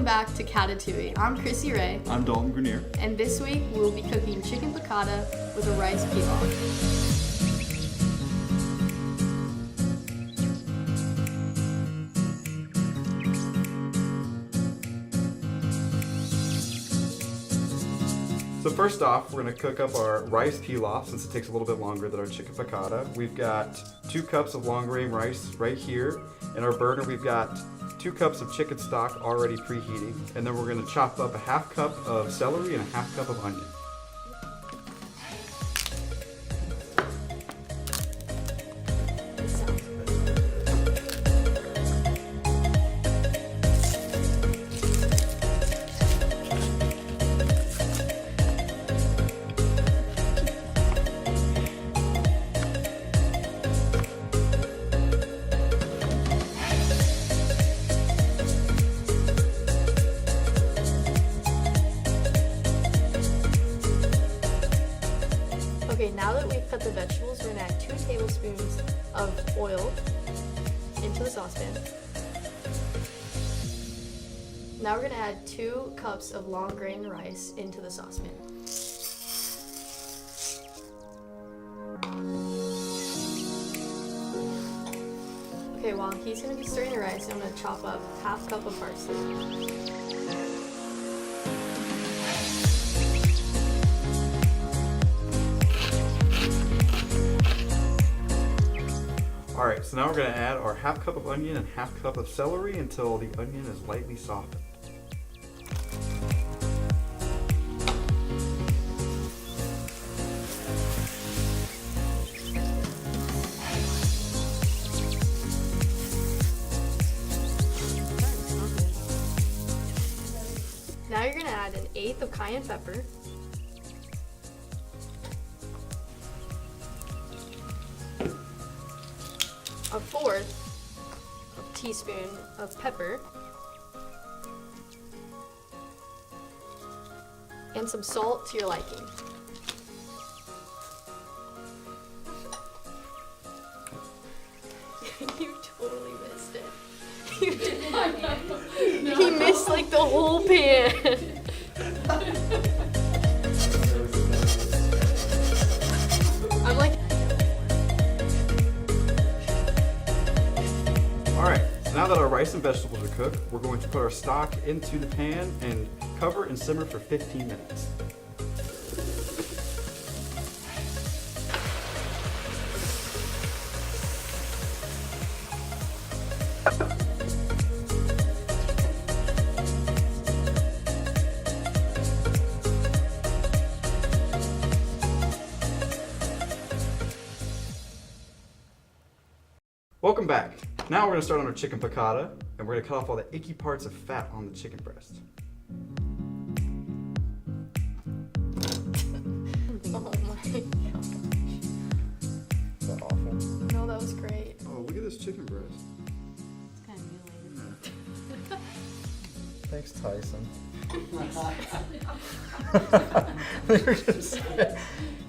Welcome back to Catatouille. I'm Krissy Ray. I'm Dalton Grenier. And this week we'll be cooking chicken piccata with a rice pilaf. So first off, we're going to cook up our rice pilaf since it takes a little bit longer than our chicken piccata. We've got 2 cups of long grain rice right here. In our burner, we've got 2 cups of chicken stock already preheating. And then we're going to chop up a 1/2 cup of celery and a 1/2 cup of onion. Okay, now that we've cut the vegetables, we're gonna add 2 tablespoons of oil into the saucepan. Now we're gonna add 2 cups of long grain rice into the saucepan. Okay, while he's gonna be stirring the rice, I'm gonna chop up 1/2 cup of parsley. Alright, so now we're going to add our 1/2 cup of onion and 1/2 cup of celery until the onion is lightly softened. Now you're going to add 1/8 of cayenne pepper, a 1/4 teaspoon of pepper, and some salt to your liking. You totally missed it. You did not. He missed like the whole pan. I'm like. Alright, so now that our rice and vegetables are cooked, we're going to put our stock into the pan and cover and simmer for 15 minutes. Welcome back. Now we're going to start on our chicken piccata, and we're going to cut off all the icky parts of fat on the chicken breast. Oh my gosh. Is that awful? No, that was great. Oh, look at this chicken breast. It's kind of mutilated. Thanks, Tyson.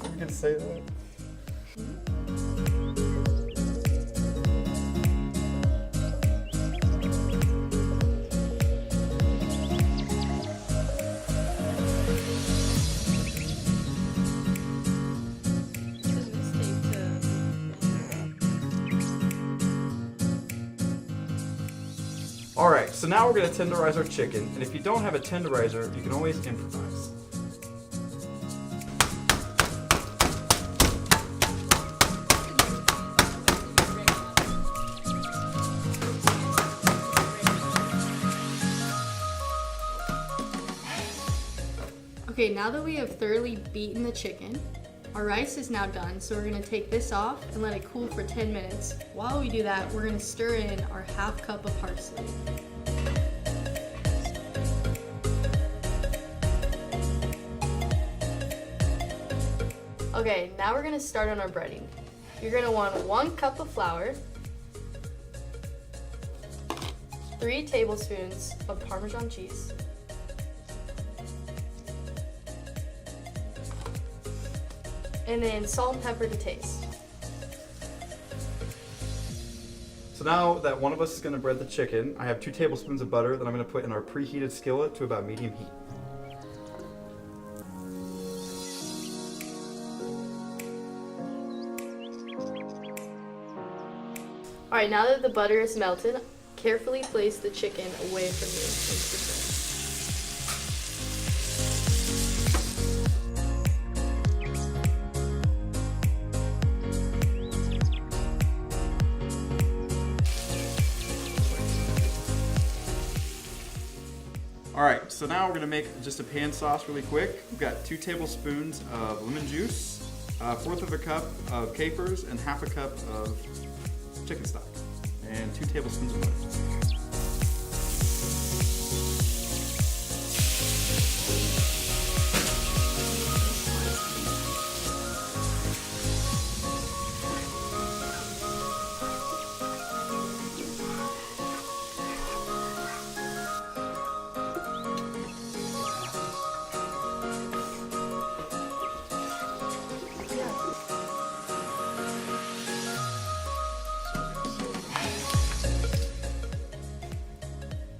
You can say that. Alright, so now we're going to tenderize our chicken, and if you don't have a tenderizer, you can always improvise. Okay, now that we have thoroughly beaten the chicken, our rice is now done, so we're gonna take this off and let it cool for 10 minutes. While we do that, we're gonna stir in our 1/2 cup of parsley. Okay, now we're gonna start on our breading. You're gonna want 1 cup of flour, 3 tablespoons of Parmesan cheese, and then salt and pepper to taste. So So now that one of us is going to bread the chicken, I have 2 tablespoons of butter that I'm going to put in our preheated skillet to about medium heat. Alright, now that the butter is melted, carefully place the chicken away from you into the pan. Alright, so now we're going to make just a pan sauce really quick. We've got 2 tablespoons of lemon juice, 1/4 of a cup of capers, and 1/2 a cup of chicken stock, and 2 tablespoons of butter.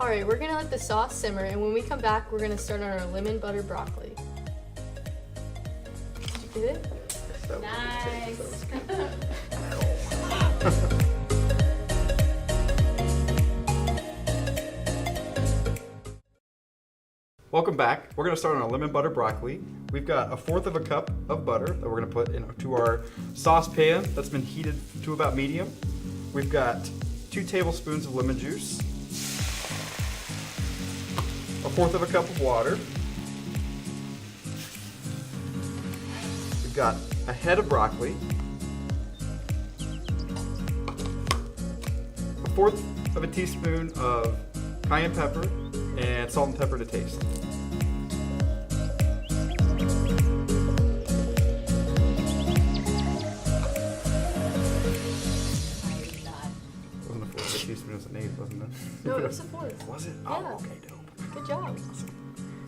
Alright, we're gonna let the sauce simmer, and when we come back, we're gonna start on our lemon butter broccoli. Did you get it? Nice. Welcome back. We're going to start on our lemon butter broccoli. We've got 1/4 of a cup of butter that we're going to put into our saucepan that's been heated to about medium. We've got 2 tablespoons of lemon juice, 1/4 of a cup of water. We've got a head of broccoli, 1/4 of a teaspoon of cayenne pepper, and salt and pepper to taste. Wasn't a 1/4 teaspoon, it was an 1/8, wasn't it? No, it was a 4th. Was it? Yeah. Oh, okay, dope. Good job.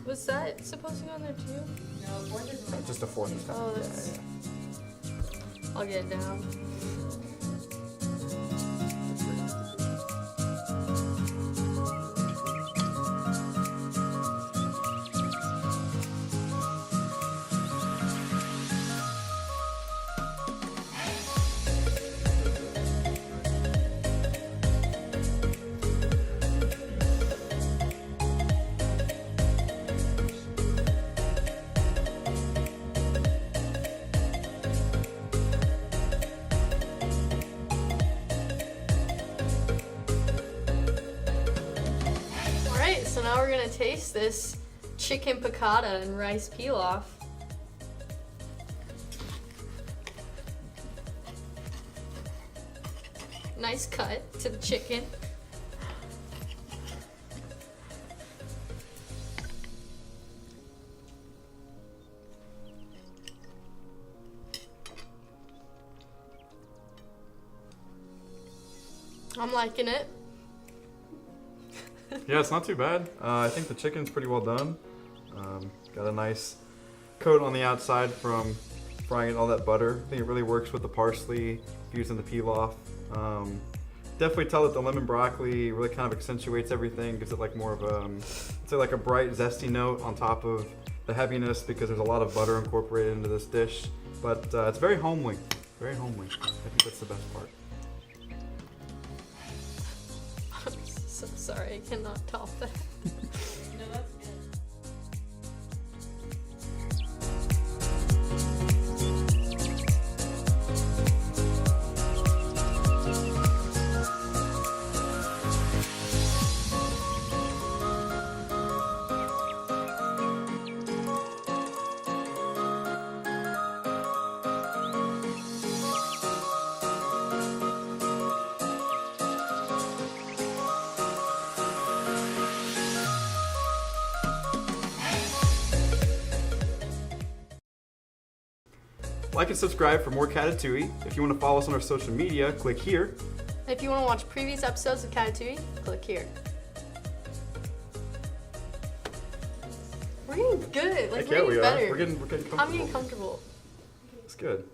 Was that supposed to go in there too? No, 4th is normal. Just a 1/4 this time. Oh, that's... I'll get it down. So now we're gonna taste this chicken piccata and rice pilaf. Nice cut to the chicken. I'm liking it. Yeah, it's not too bad. I think the chicken's pretty well done. Got a nice coat on the outside from frying in all that butter. I think it really works with the parsley used in the pilaf. Definitely tell that the lemon broccoli really kind of accentuates everything, gives it like more of a, say like a bright, zesty note on top of the heaviness because there's a lot of butter incorporated into this dish. But it's very homely, very homely. I think that's the best part. I'm so sorry, I cannot top that. No, that's good. Like and subscribe for more Catatouille. If you want to follow us on our social media, click here. If you want to watch previous episodes of Catatouille, click here. We're getting good. Like, Heck yeah, we're we getting are. better. We're getting comfortable. I'm getting comfortable. It's good.